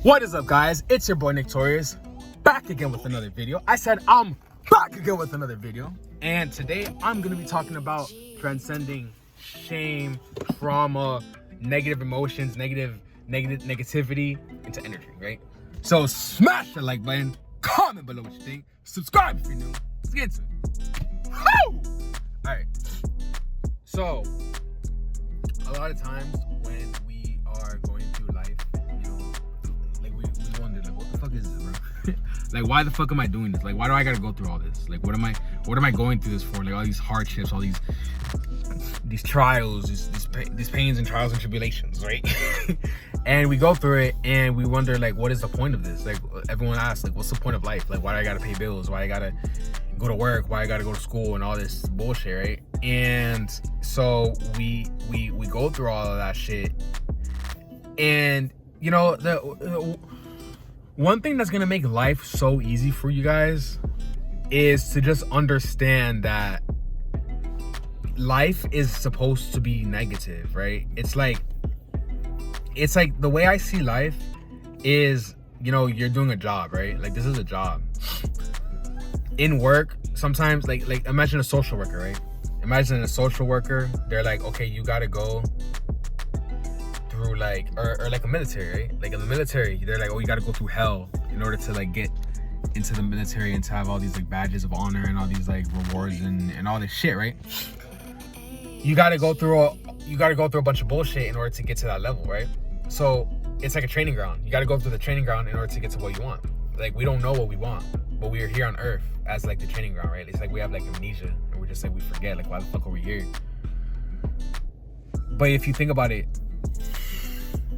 What is up, guys? It's your boy Nick Torius, back again with another video. I said I'm back again with another video, and today I'm gonna be talking about transcending shame, trauma, negative emotions, negativity into energy, right? So smash the like button, comment below what you think, subscribe if you're new. Let's get into it. Woo! All right. So a lot of times when we are going through life, we wonder, like, what the fuck is this, bro? Like, why the fuck am I doing this? Like, why do I gotta go through all this? Like, what am I going through this for? Like, all these hardships, all these trials, these pains and trials and tribulations, right? And we go through it and we wonder, like, what is the point of this? Like, everyone asks, like, what's the point of life? Like, why do I gotta pay bills? Why I gotta go to work? Why I gotta go to school and all this bullshit, right? And so we go through all of that shit. And you know, the one thing that's gonna make life so easy for you guys is to just understand that life is supposed to be negative, right? It's like the way I see life is, you know, you're doing a job, right? Like, this is a job. In work, sometimes, like imagine a social worker, right? Imagine a social worker, they're like, okay, you gotta go through like, or like a military, right? Like in the military, they're like, oh, you gotta go through hell in order to like get into the military and to have all these like badges of honor and all these like rewards and all this shit, right? You gotta go through a bunch of bullshit in order to get to that level, right? So it's like a training ground. You gotta go through the training ground in order to get to what you want. Like, we don't know what we want, but we are here on Earth as like the training ground, right? It's like we have like amnesia and we're just like, we forget, like, why the fuck are we here? But if you think about it,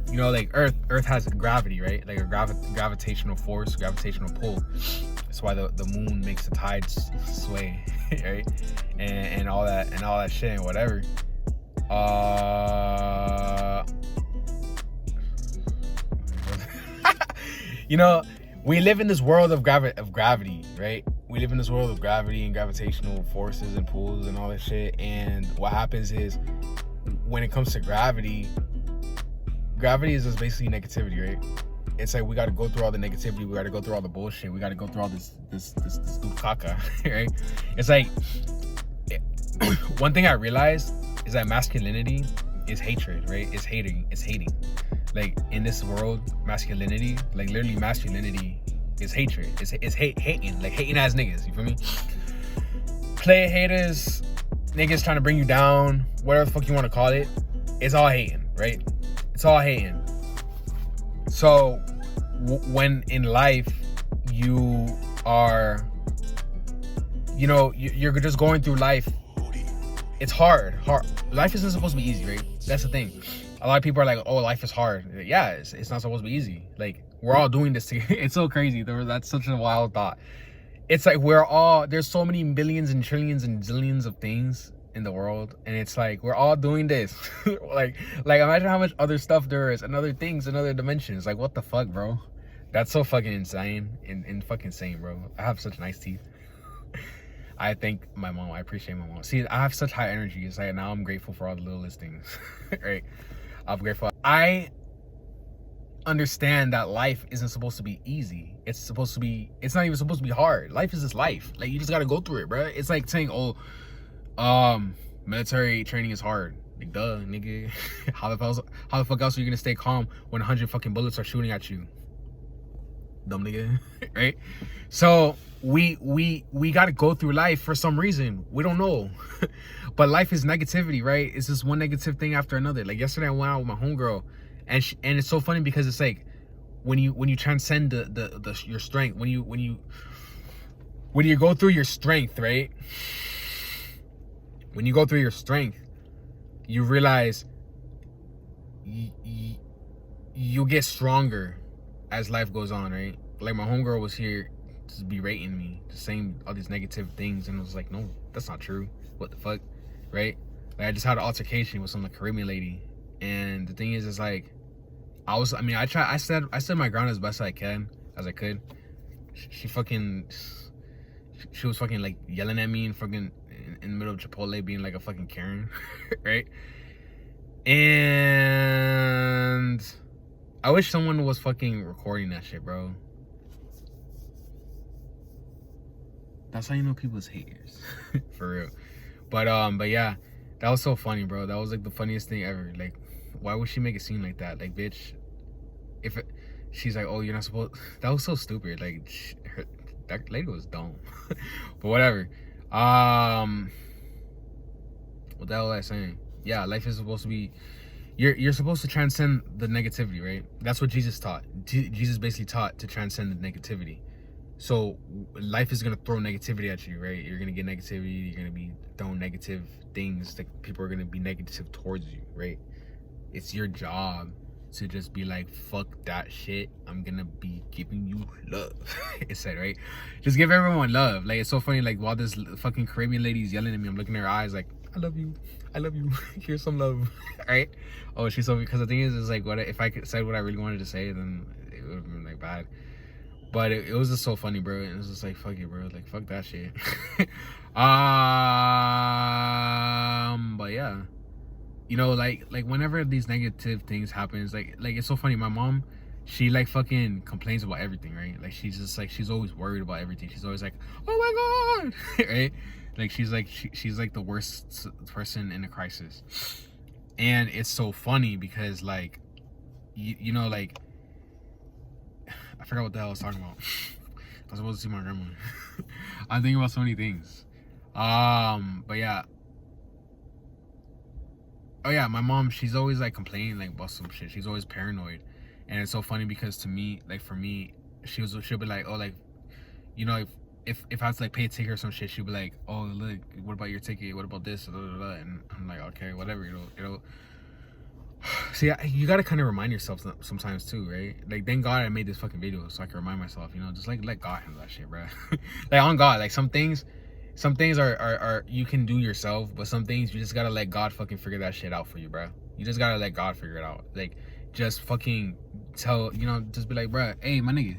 you know, like Earth has gravity, right? Like a gravitational force, gravitational pull. That's why the moon makes the tides sway, right? And all that shit and whatever. You know, we live in this world of gravity, right? We live in this world of gravity and gravitational forces and pulls and all that shit. And what happens is, when it comes to gravity is just basically negativity, right? It's like we got to go through all the negativity, we got to go through all the bullshit, we got to go through all this caca, right? It's like, one thing I realized is that masculinity is hatred, right? It's hating. Like, in this world, masculinity, like literally masculinity is hatred. It's hating, like hating ass niggas, you feel me? Play haters, niggas trying to bring you down, whatever the fuck you want to call it. It's all hating, right? It's all hating. So when in life you are, you know, you're just going through life, it's hard. Life isn't supposed to be easy, right? That's the thing. A lot of people are like, oh, life is hard. Yeah, it's not supposed to be easy. Like, we're all doing this together. It's so crazy. That's such a wild thought. It's like there's so many billions and trillions and zillions of things in the world, and it's like we're all doing this. like imagine how much other stuff there is, and other things, and other dimensions. Like, what the fuck, bro? That's so fucking insane and fucking insane, bro. I have such nice teeth. I thank my mom. I appreciate my mom. See, I have such high energy. It's like, now I'm grateful for all the littlest things. Right? I'm grateful. I understand that life isn't supposed to be easy. It's not even supposed to be hard. Life is just life. Like, you just gotta go through it, bro. It's like saying, oh, military training is hard. Like, duh, nigga. How the fuck else are you gonna stay calm when 100 fucking bullets are shooting at you? Dumb nigga. Right? So we gotta go through life for some reason. We don't know. But life is negativity, right? It's just one negative thing after another. Like, yesterday I went out with my homegirl, and it's so funny because it's like, when you transcend your strength, when you go through your strength, right? When you go through your strength, you realize you get stronger as life goes on, right? Like, my homegirl was here just berating me, just saying all these negative things, and I was like, no, that's not true. What the fuck, right? Like, I just had an altercation with some like Caribbean lady, and the thing is like, I stood my ground as best as I could. She was fucking like yelling at me and fucking in the middle of Chipotle, being like a fucking Karen, right? And I wish someone was fucking recording that shit, bro. That's how you know people's haters. For real. But yeah, that was so funny, bro. That was like the funniest thing ever. Like, why would she make it seem like that? Like, bitch, if it, she's like, oh, you're not supposed. That was so stupid. Like, that lady was dumb. But whatever. What the hell was I saying? Yeah, life is supposed to be. You're supposed to transcend the negativity, right? That's what Jesus taught. Jesus basically taught to transcend the negativity. So life is gonna throw negativity at you, right? You're gonna get negativity. You're gonna be thrown negative things. That people are gonna be negative towards you, right? It's your job to just be like, fuck that shit. I'm gonna be giving you love. It said, right? Just give everyone love. Like, it's so funny. Like, while this fucking Caribbean lady's yelling at me, I'm looking in her eyes like, I love you. I love you. Here's some love. Right? Oh, she's so, because the thing is like, what if I said what I really wanted to say, then it would have been like bad. But it was just so funny, bro. It was just like, fuck it, bro. Like, fuck that shit. But yeah, you know, like whenever these negative things happens, like it's so funny. My mom, she like fucking complains about everything, right? Like, she's just like, she's always worried about everything. She's always like, oh my god, right? Like, she's like she's like the worst person in a crisis. And it's so funny because, like, you know, like, I forgot what the hell I was talking about. I was supposed to see my grandma. I'm thinking about so many things. But yeah. Oh yeah, my mom, she's always like complaining like about some shit. She's always paranoid. And it's so funny because to me, like for me, she'll be like, oh, like, you know, if I have to like pay a ticket or some shit, she'll be like, oh, look, what about your ticket? What about this? And I'm like, okay, whatever, it'll see, you gotta kind of remind yourself sometimes too, right? Like, thank God I made this fucking video so I can remind myself, you know, just like let God handle that shit, bro. Like, on God, like some things are you can do yourself, but some things you just gotta let God fucking figure that shit out for you, bro. You just gotta let God figure it out. Like, just fucking tell, you know, just be like, bro, hey, my nigga,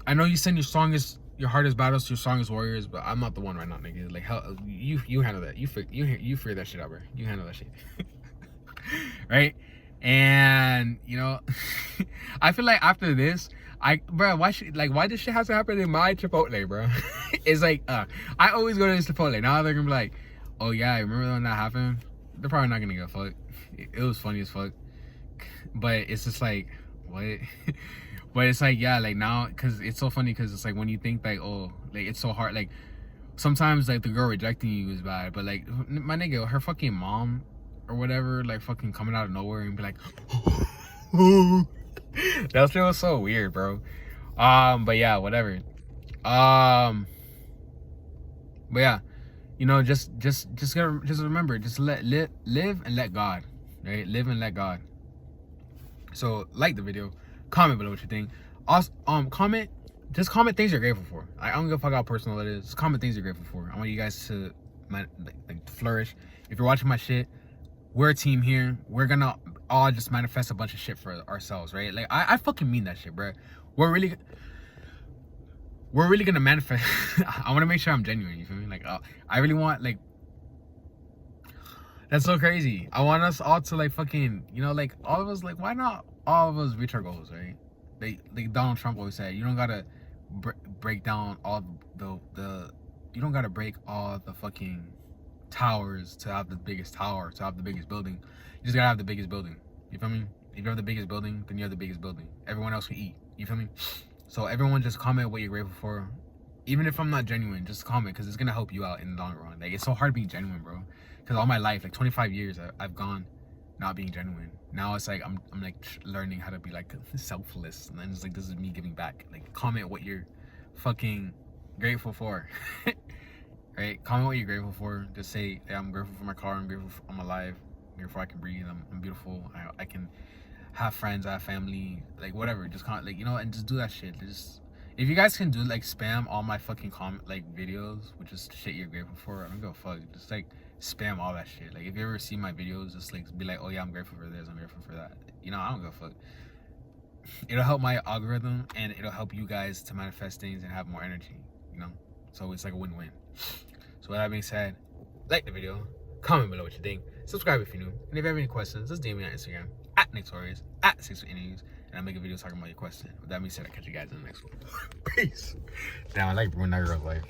I know you send your hardest battles to your strongest warriors, but I'm not the one right now, nigga. Like, hell, you handle that. You figure that shit out, bro. You handle that shit. Right? And you know, I feel like after this, why this shit has to happen in my Chipotle, bro? It's like, I always go to this Chipotle. Now they're gonna be like, oh yeah, remember when that happened? They're probably not gonna give a fuck. It was funny as fuck. But it's just like, what? But it's like, yeah, like now, cause it's so funny, cause it's like when you think like, oh, like it's so hard, like sometimes like the girl rejecting you is bad, but like my nigga, her fucking mom or whatever, like fucking coming out of nowhere and be like, that shit was so weird, bro. But yeah, whatever. But yeah, you know, just remember, just live and let God, right? Live and let God. So like the video, comment below what you think. Also, comment things you're grateful for. I don't give a fuck how personal it is. Just comment things you're grateful for. I want you guys to like flourish. If you're watching my shit, we're a team here. We're gonna all just manifest a bunch of shit for ourselves, right? Like, I fucking mean that shit, bro. We're really gonna manifest. I want to make sure I'm genuine. You feel me? Like, I really want, like, that's so crazy. I want us all to like fucking, you know, like all of us, like, why not all of us reach our goals, right? Like Donald Trump always said, you don't gotta break down all the you don't gotta break all the fucking towers to have the biggest tower, to have the biggest building. You just gotta have the biggest building. You feel me? If you have the biggest building, then you have the biggest building. Everyone else can eat. You feel me? So everyone just comment what you're grateful for. Even if I'm not genuine, just comment, because it's gonna help you out in the long run. Like, it's so hard being genuine, bro. Because all my life, like 25 years, I've gone not being genuine. Now it's like I'm like learning how to be like selfless, and then it's like, this is me giving back. Like, comment what you're fucking grateful for. Right? Comment what you're grateful for. Just say, hey, I'm grateful for my car. I'm grateful I'm alive. I'm grateful I can breathe. I'm beautiful. I can have friends. I have family. Like, whatever. Just comment, like, you know, and just do that shit. Just, if you guys can do, like, spam all my fucking comment, like, videos, which is shit you're grateful for, I don't give a fuck. Just, like, spam all that shit. Like, if you ever see my videos, just, like, be like, oh, yeah, I'm grateful for this. I'm grateful for that. You know, I don't give a fuck. It'll help my algorithm, and it'll help you guys to manifest things and have more energy, you know? So it's like a win-win. So with that being said, like the video, comment below what you think, subscribe if you're new, and if you have any questions, just DM me on Instagram. at Torius, at 6 Interviews, and I make a video talking about your question. With that being said, I'll catch you guys in the next one. Peace. Damn, I like ruining that girl's life.